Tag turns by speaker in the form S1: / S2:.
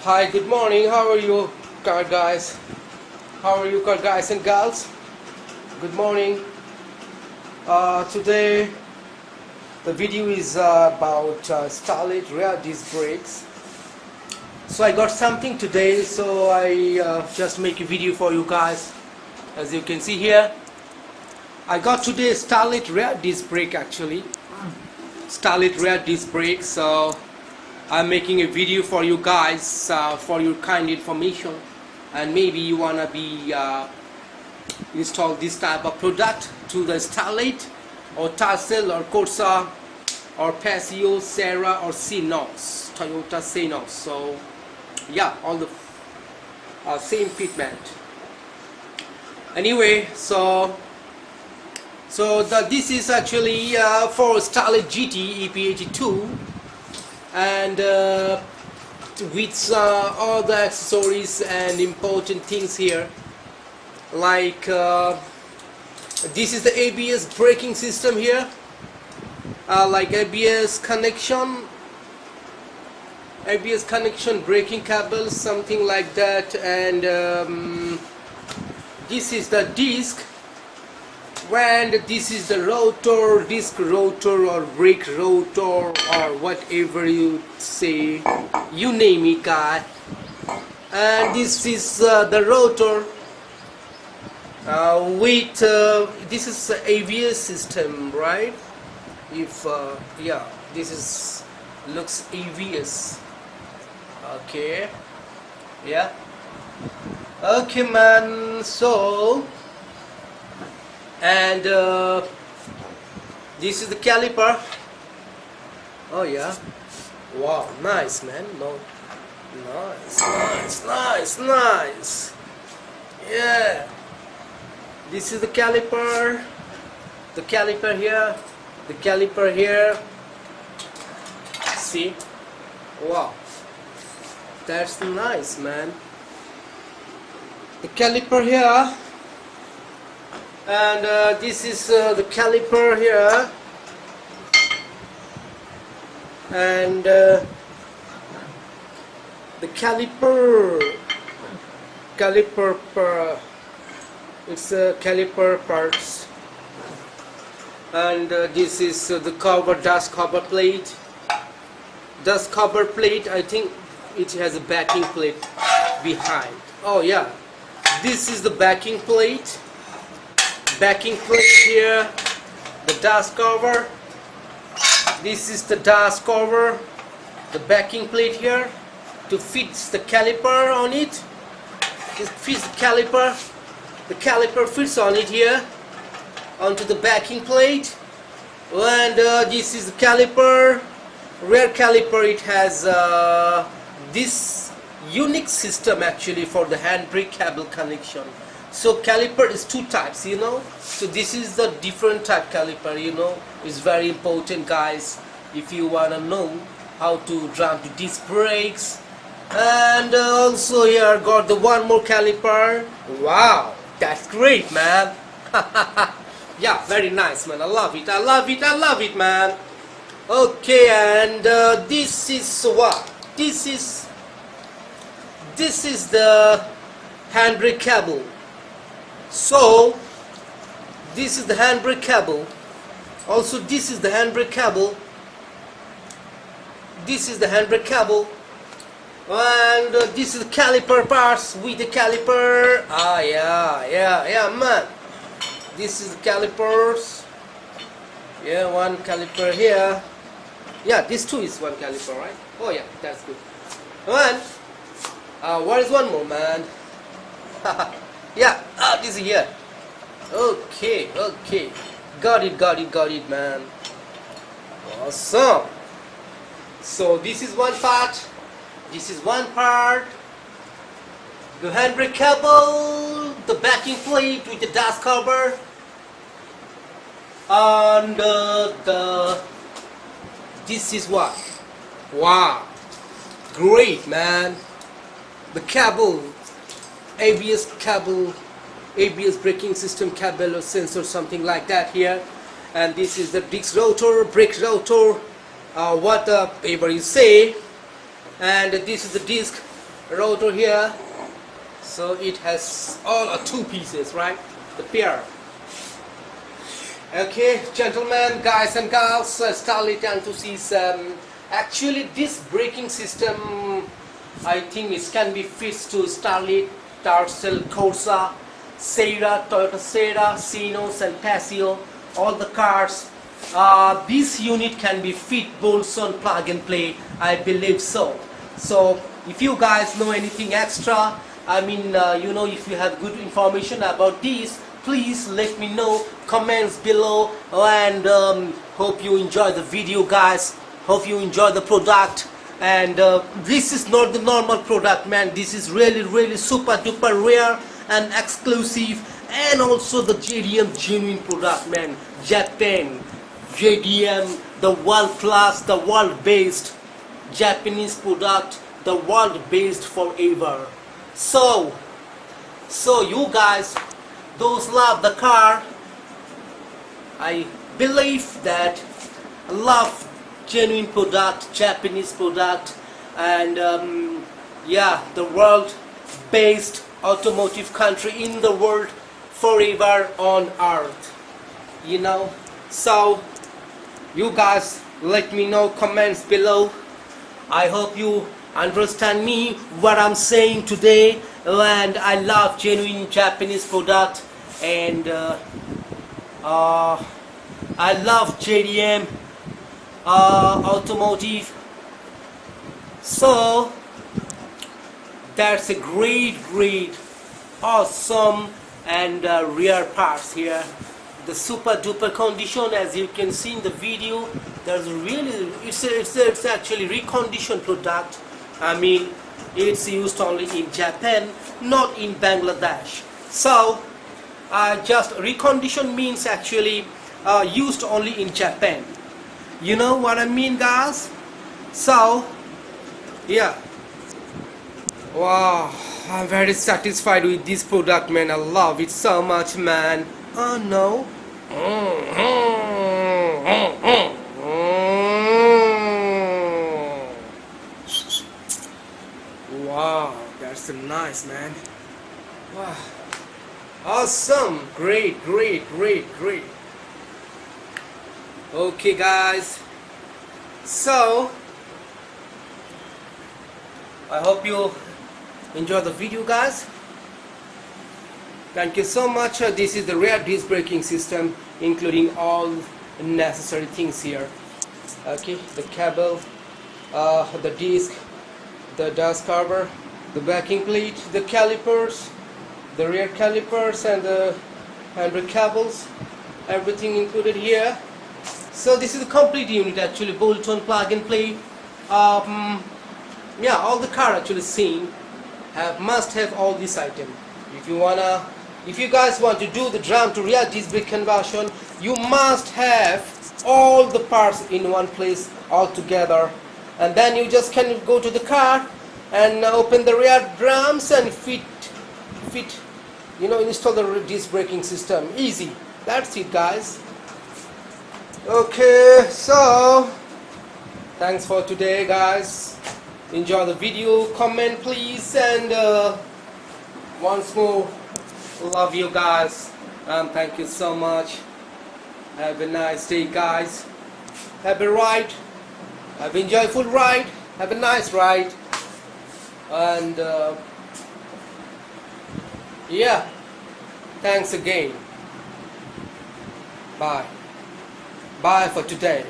S1: Hi, good morning. How are you, car guys? How are you, car guys and gals? Good morning. Today, the video is about Starlet rear disc brakes. So I got something today, so I just make a video for you guys. As you can see here, I got today Starlet rear disc brake actually. Starlet rear disc brake. So I'm making a video for you guys for your kind information, and maybe you wanna be install this type of product to the Starlet or Tercel or Corsa or Paseo Sera or Cynos, Toyota Cynos. So yeah, all the same fitment. Anyway, this is actually for Starlet GT EP82, and with all the accessories and important things here, like this is the ABS braking system here, like ABS connection, braking cable, something like that, and this is the disc, and this is the rotor, disc rotor or brake rotor or whatever you say, you name it, guy. And this is the rotor with this is ABS system, right? If yeah, this is looks ABS. Okay, yeah, okay man. So and this is the caliper. Oh yeah, wow, nice man. No, nice. Yeah, this is the caliper. The caliper here. See, wow, that's nice, man. The caliper here. And this is the caliper here, and the caliper it's caliper parts, and this is the cover, dust cover plate. I think it has a backing plate behind. Oh yeah, this is the backing plate here, the dust cover. This is the dust cover, the backing plate here to fit the caliper on it. It fits the caliper fits on it here onto the backing plate. And this is the caliper, rear caliper. It has this unique system actually for the handbrake cable connection. So caliper is two types, you know. So this is the different type caliper, you know. It's very important, guys, if you wanna know how to drum to disc brakes. And also here got the one more caliper. Wow, that's great, man. Yeah, very nice, man. I love it, man. Okay, and this is what? This is the handbrake cable. So this is the handbrake cable. Also this is the handbrake cable. And this is the caliper parts with the caliper. Ah yeah man. This is the calipers. Yeah, one caliper here. Yeah, this too is one caliper, right? Oh yeah, that's good. And where is one more, man? Yeah, this is here. Okay, got it, man. Awesome. So this is one part. The handbrake cable, the backing plate with the dust cover, and this is what? Wow, great, man. The cable, ABS braking system cable or sensor, something like that here. And this is the disc rotor, brake rotor, whatever you say. And this is the disc rotor here, so it has all two pieces, right? The pair. Okay, gentlemen, guys and girls, Starlet enthusiasts. Actually, this braking system, I think it can be fixed to Starlet Tercel Corsa, Sera, Toyota Sera, Cynos and Paseo, all the cars. This unit can be fit bolts on plug and play, I believe so. So if you guys know anything extra, I mean, if you have good information about this, please let me know, comments below, and hope you enjoy the video, guys. Hope you enjoy the product. And this is not the normal product, man. This is really super duper rare and exclusive, and also the JDM genuine product, man. Japan, JDM, the world class, the world based Japanese product, the world based forever. So you guys, those love the car, I believe that love genuine product, Japanese product, and yeah, the world based automotive country in the world forever on earth, so you guys let me know, comments below. I hope you understand me what I'm saying today, and I love genuine Japanese product, and I love JDM automotive. So that's a great awesome and rare parts here. The super duper condition, as you can see in the video, there's really it's actually reconditioned product. I mean, it's used only in Japan, not in Bangladesh. So just recondition means actually used only in Japan. You know what I mean, guys? So yeah, wow, I'm very satisfied with this product, man. I love it so much, man. Oh no. Wow, that's so nice, man. Wow, awesome, great. Okay, guys, so I hope you enjoy the video, guys. Thank you so much. This is the rear disc braking system, including all necessary things here. Okay, the cable, the disc, the dust cover, the backing plate, the calipers, the rear calipers, and the handbrake cables, everything included here. So this is the complete unit, actually, bolt on, plug and play. Yeah, all the car actually seen must have all this item. If you guys want to do the drum to rear disc brake conversion, you must have all the parts in one place all together, and then you just can go to the car and open the rear drums and fit install the disc braking system. Easy. That's it, guys. Okay, so thanks for today, guys. Enjoy the video, comment please, and once more, love you guys, and thank you so much. Have a nice day, guys. Have a ride, have an enjoyable ride, have a nice ride, and yeah, thanks again. Bye for today.